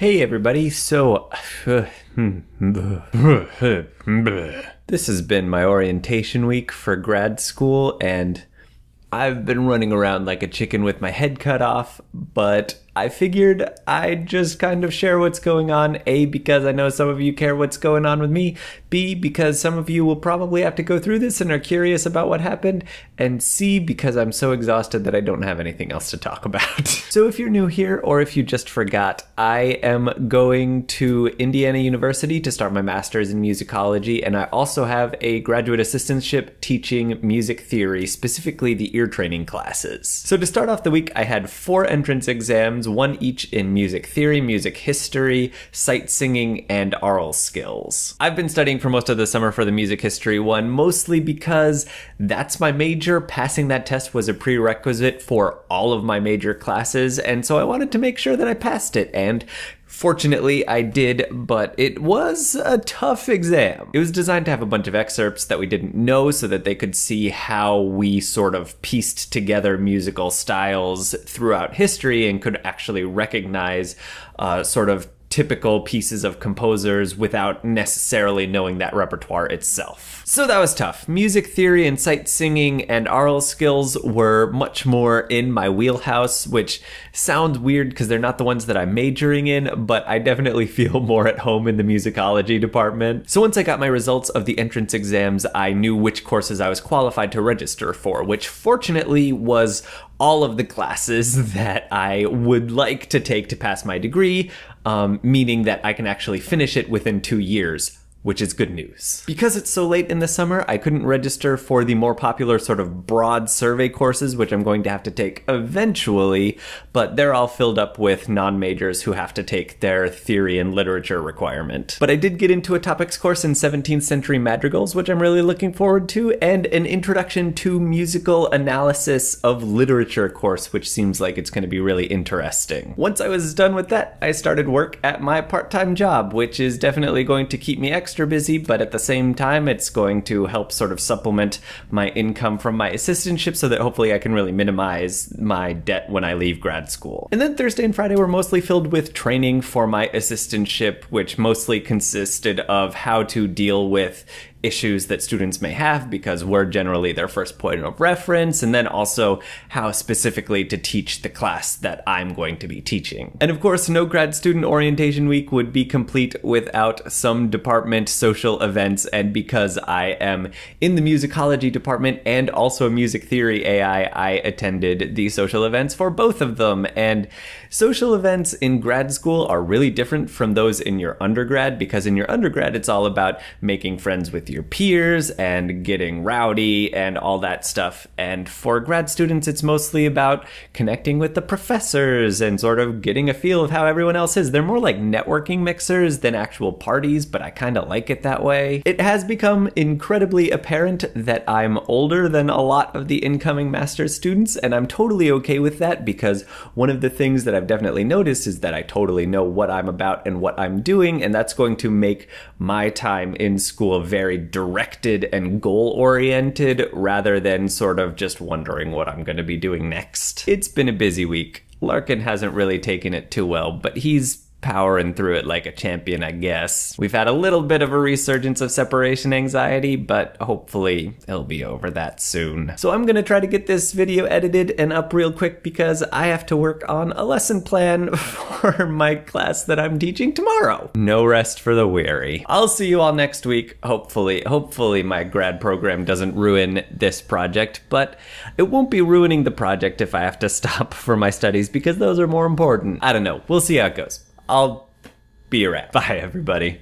Hey everybody, so this has been my orientation week for grad school, and I've been running around like a chicken with my head cut off, but I figured I'd just kind of share what's going on, A, because I know some of you care what's going on with me, B, because some of you will probably have to go through this and are curious about what happened, and C, because I'm so exhausted that I don't have anything else to talk about. So if you're new here, or if you just forgot, I am going to Indiana University to start my master's in musicology, and I also have a graduate assistantship teaching music theory, specifically the ear training classes. So to start off the week, I had 4 entrance exams, one each in music theory, music history, sight singing, and aural skills. I've been studying for most of the summer for the music history one, mostly because that's my major. Passing that test was a prerequisite for all of my major classes, and so I wanted to make sure that I passed it, and fortunately, I did, but it was a tough exam. It was designed to have a bunch of excerpts that we didn't know so that they could see how we sort of pieced together musical styles throughout history and could actually recognize sort of typical pieces of composers without necessarily knowing that repertoire itself. So that was tough. Music theory and sight singing and aural skills were much more in my wheelhouse, which sounds weird because they're not the ones that I'm majoring in, but I definitely feel more at home in the musicology department. So once I got my results of the entrance exams, I knew which courses I was qualified to register for, which fortunately was all of the classes that I would like to take to pass my degree, meaning that I can actually finish it within 2 years, which is good news. Because it's so late in the summer, I couldn't register for the more popular sort of broad survey courses, which I'm going to have to take eventually, but they're all filled up with non-majors who have to take their theory and literature requirement. But I did get into a topics course in 17th century madrigals, which I'm really looking forward to, and an introduction to musical analysis of literature course, which seems like it's going to be really interesting. Once I was done with that, I started work at my part-time job, which is definitely going to keep me extra busy, but at the same time, it's going to help sort of supplement my income from my assistantship so that hopefully I can really minimize my debt when I leave grad school. And then Thursday and Friday were mostly filled with training for my assistantship, which mostly consisted of how to deal with issues that students may have because we're generally their first point of reference, and then also how specifically to teach the class that I'm going to be teaching. And of course, no grad student orientation week would be complete without some department social events, and because I am in the musicology department and also music theory AI, I attended the social events for both of them. And social events in grad school are really different from those in your undergrad, because in your undergrad it's all about making friends with your peers and getting rowdy and all that stuff. And for grad students, it's mostly about connecting with the professors and sort of getting a feel of how everyone else is. They're more like networking mixers than actual parties, but I kind of like it that way. It has become incredibly apparent that I'm older than a lot of the incoming master's students, and I'm totally okay with that, because one of the things that I've definitely noticed is that I totally know what I'm about and what I'm doing, and that's going to make my time in school very directed and goal-oriented rather than sort of just wondering what I'm going to be doing next. It's been a busy week. Larkin hasn't really taken it too well, but he's powering through it like a champion, I guess. We've had a little bit of a resurgence of separation anxiety, but hopefully it'll be over that soon. So I'm gonna try to get this video edited and up real quick because I have to work on a lesson plan for my class that I'm teaching tomorrow. No rest for the weary. I'll see you all next week, hopefully my grad program doesn't ruin this project, but it won't be ruining the project if I have to stop for my studies, because those are more important. I don't know, we'll see how it goes. I'll be around. Bye, everybody.